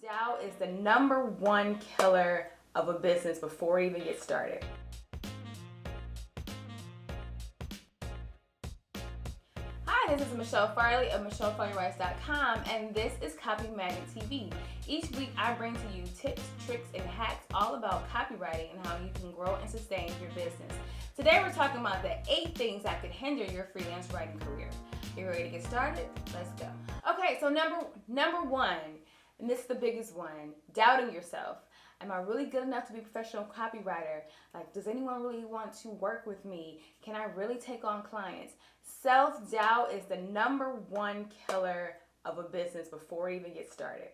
Self-doubt is the number one killer of a business before it even gets started. Hi, this is Michelle Farley of MichelleFarleyWrites.com, and this is Copy Magnet TV. Each week I bring to you tips, tricks, and hacks all about copywriting and how you can grow and sustain your business. Today we're talking about the 8 things that could hinder your freelance writing career. You ready to get started? Let's go. Okay, so number one, and this is the biggest one, doubting yourself. Am I really good enough to be a professional copywriter? Like, does anyone really want to work with me? Can I really take on clients? Self-doubt is the number one killer of a business before it even gets started.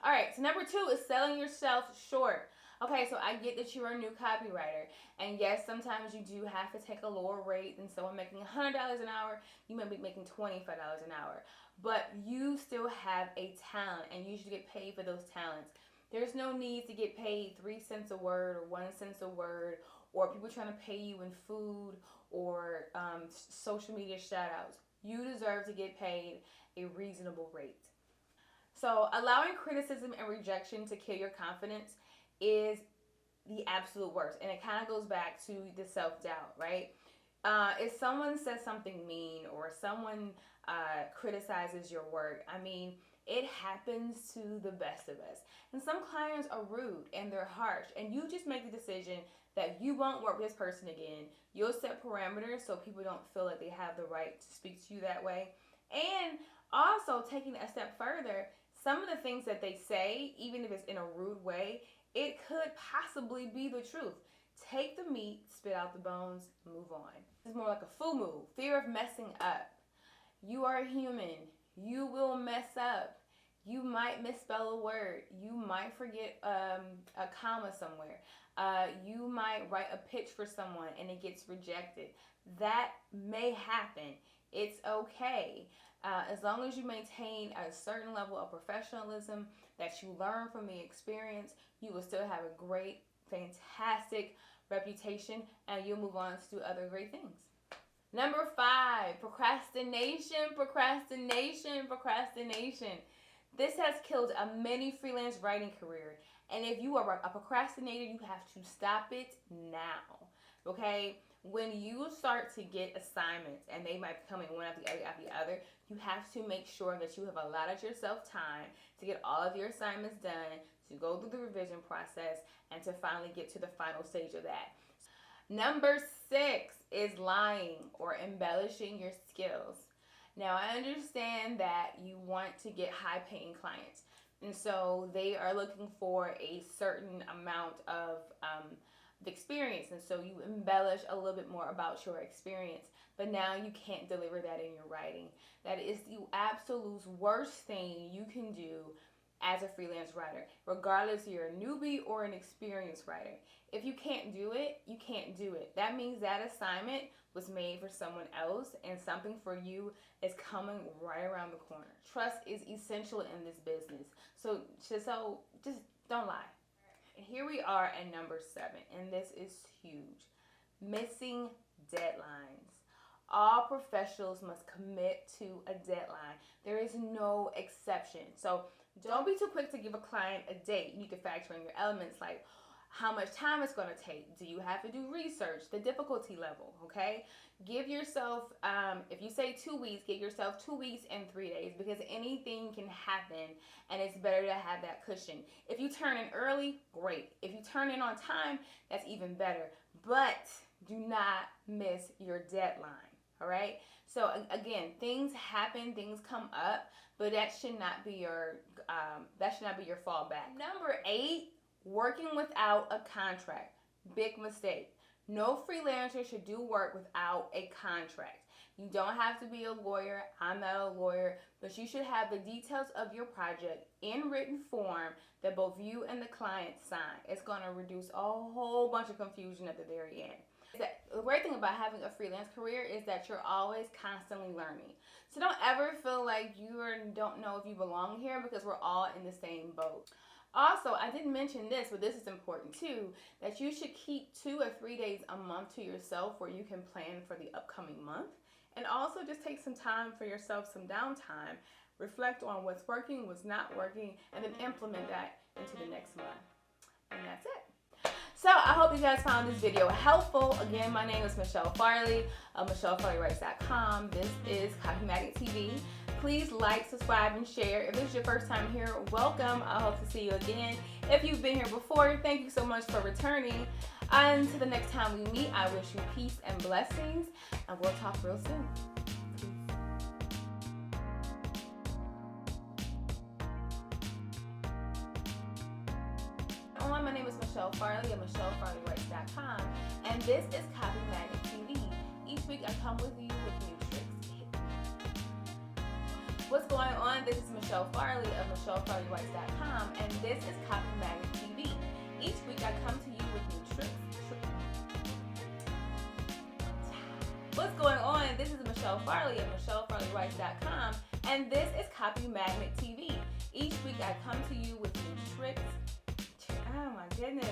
All right, so number 2 is selling yourself short. Okay, so I get that you're a new copywriter, and yes, sometimes you do have to take a lower rate than someone making $100 an hour. You may be making $25 an hour, but you still have a talent, and you should get paid for those talents. There's no need to get paid 3 cents a word or 1 cent a word, or people trying to pay you in food or social media shout outs. You deserve to get paid a reasonable rate. So allowing criticism and rejection to kill your confidence is the absolute worst. And it kind of goes back to the self-doubt, right? If someone says something mean or someone criticizes your work, I mean, it happens to the best of us. And some clients are rude and they're harsh, and you just make the decision that you won't work with this person again. You'll set parameters so people don't feel like they have the right to speak to you that way. And also, taking a step further, some of the things that they say, even if it's in a rude way, it could possibly be the truth. Take the meat, spit out the bones, move on. It's more like a F.O.M.U, fear of messing up. You are human. You will mess up. You might misspell a word. You might forget a comma somewhere. You might write a pitch for someone and it gets rejected. That may happen. It's okay. As long as you maintain a certain level of professionalism that you learn from the experience, you will still have a great, fantastic reputation, and you'll move on to do other great things. Number 5, procrastination. This has killed a many freelance writing career. And if you are a procrastinator, you have to stop it now. Okay? When you start to get assignments, and they might be coming one after the other, you have to make sure that you have allotted yourself time to get all of your assignments done, to go through the revision process, and to finally get to the final stage of that. Number 6 is lying or embellishing your skills. Now, I understand that you want to get high-paying clients, and so they are looking for a certain amount of experience, and so you embellish a little bit more about your experience, but now you can't deliver that in your writing. That is the absolute worst thing you can do as a freelance writer, regardless if you're a newbie or an experienced writer. If you can't do it, you can't do it. That means that assignment was made for someone else, and something for you is coming right around the corner. Trust is essential in this business. So just don't lie. And here we are at number 7, and this is huge. Missing deadlines. All professionals must commit to a deadline. There is no exception. So don't be too quick to give a client a date. You need to factor in your elements like how much time it's going to take. Do you have to do research? The difficulty level, okay? Give yourself, if you say 2 weeks, give yourself 2 weeks and 3 days, because anything can happen, and it's better to have that cushion. If you turn in early, great. If you turn in on time, that's even better. But do not miss your deadline, all right? So again, things happen, things come up, but that should not be your fallback. Number 8. Working without a contract. Big mistake. No freelancer should do work without a contract. You don't have to be a lawyer. I'm not a lawyer, but you should have the details of your project in written form that both you and the client sign. It's going to reduce a whole bunch of confusion at the very end. The great thing about having a freelance career is that you're always constantly learning. So don't ever feel like you don't know if you belong here, because we're all in the same boat. Also, I didn't mention this, but this is important too, that you should keep 2 or 3 days a month to yourself where you can plan for the upcoming month. And also just take some time for yourself, some downtime. reflect on what's working, what's not working, and then implement that into the next month. And that's it. So I hope you guys found this video helpful. Again, my name is Michelle Farley of MichelleFarleyWrites.com. This is Copywriting TV. Please like, subscribe, and share. If this is your first time here, welcome. I hope to see you again. If you've been here before, thank you so much for returning. Until the next time we meet, I wish you peace and blessings, and we'll talk real soon. My name is Michelle Farley of MichelleFarleyWrites.com, and this is Copywriting TV. Each week I come with you with new tricks. What's going on? This is Michelle Farley of MichelleFarleyWrites.com, and this is Copywriting TV. Each week I come to you with new tricks. What's going on? This is Michelle Farley of MichelleFarleyWrites.com, and this is Copy Magnet TV. Each week I come to you with new tricks. Oh my goodness.